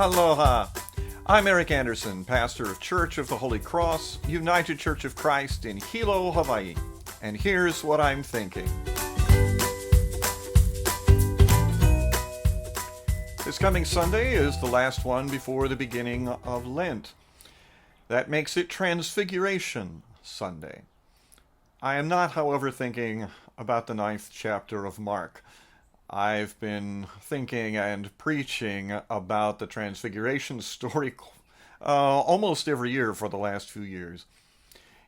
Aloha. I'm Eric Anderson, pastor of Church of the Holy Cross, United Church of Christ in Hilo, Hawaii. And here's what I'm thinking. This coming Sunday is the last one before the beginning of Lent. That makes it Transfiguration Sunday. I am not, however, thinking about the 9th chapter of Mark. I've been thinking and preaching about the Transfiguration story almost every year for the last few years.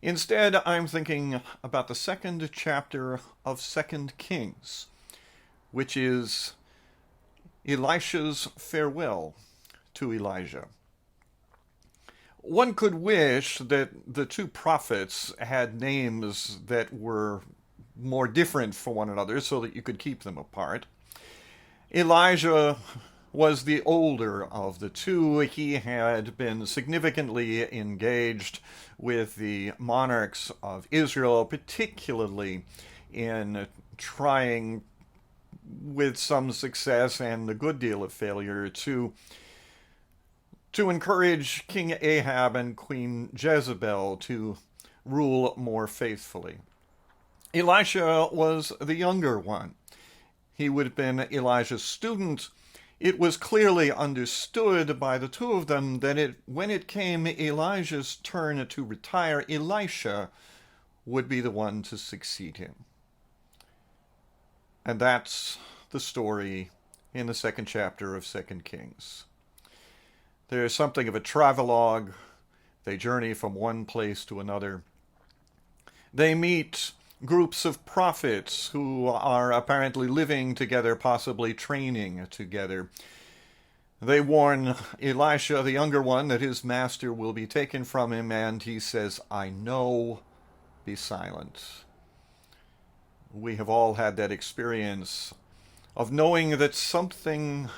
Instead, I'm thinking about the 2nd chapter of 2 Kings, which is Elisha's farewell to Elijah. One could wish that the two prophets had names that were more different from one another so that you could keep them apart. Elijah was the older of the two. He had been significantly engaged with the monarchs of Israel, particularly in trying, with some success and a good deal of failure, to encourage King Ahab and Queen Jezebel to rule more faithfully. Elisha was the younger one. He would have been Elijah's student. It was clearly understood by the two of them that when it came Elijah's turn to retire, Elisha would be the one to succeed him. And that's the story in the 2nd chapter of 2 Kings. There's something of a travelogue. They journey from one place to another. They meet groups of prophets who are apparently living together, possibly training together. They warn Elisha, the younger one, that his master will be taken from him, and he says, "I know, be silent." We have all had that experience of knowing that something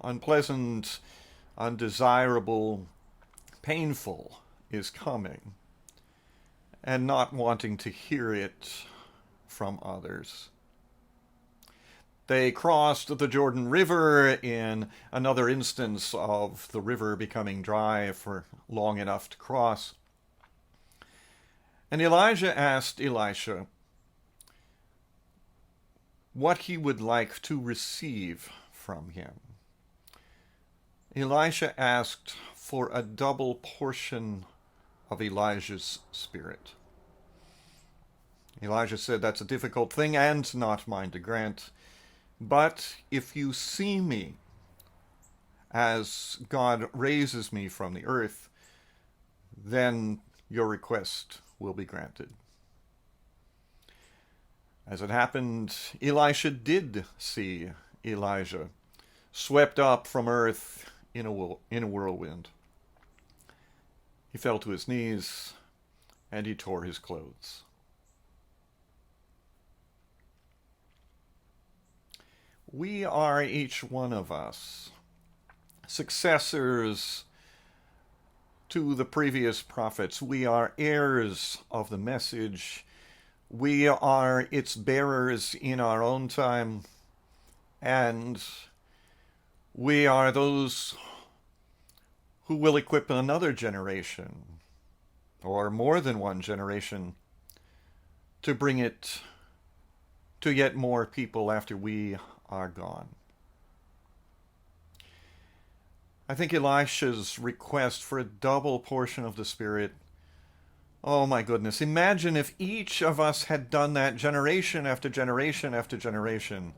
unpleasant, undesirable, painful is coming, and not wanting to hear it from others. They crossed the Jordan River in another instance of the river becoming dry for long enough to cross. And Elijah asked Elisha what he would like to receive from him. Elisha asked for a double portion of Elijah's spirit. Elijah said, "That's a difficult thing and not mine to grant. But if you see me as God raises me from the earth, then your request will be granted." As it happened, Elisha did see Elijah swept up from earth in a whirlwind. He fell to his knees and he tore his clothes. We are, each one of us, successors to the previous prophets. We are heirs of the message. We are its bearers in our own time. And we are those who will equip another generation, or more than one generation, to bring it to yet more people after we are gone. I think Elisha's request for a double portion of the Spirit, oh my goodness, imagine if each of us had done that generation after generation after generation.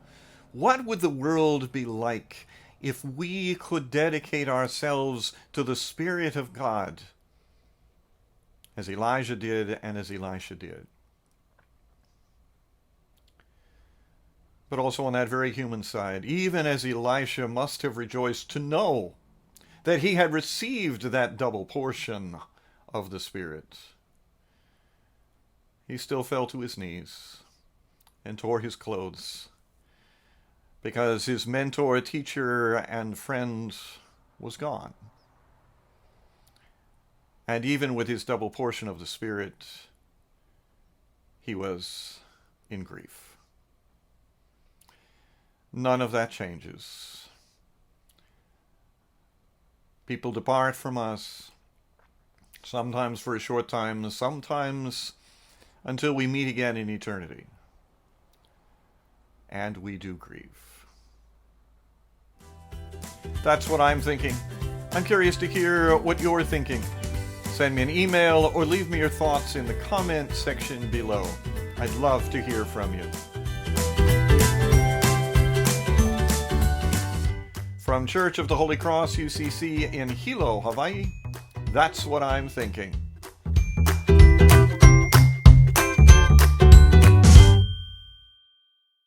What would the world be like if we could dedicate ourselves to the Spirit of God as Elijah did and as Elisha did? But also on that very human side, even as Elisha must have rejoiced to know that he had received that double portion of the Spirit, he still fell to his knees and tore his clothes because his mentor, teacher, and friend was gone. And even with his double portion of the Spirit, he was in grief. None of that changes. People depart from us, sometimes for a short time, sometimes until we meet again in eternity. And we do grieve. That's what I'm thinking. I'm curious to hear what you're thinking. Send me an email or leave me your thoughts in the comment section below. I'd love to hear from you. From Church of the Holy Cross, UCC in Hilo, Hawaii, that's what I'm thinking.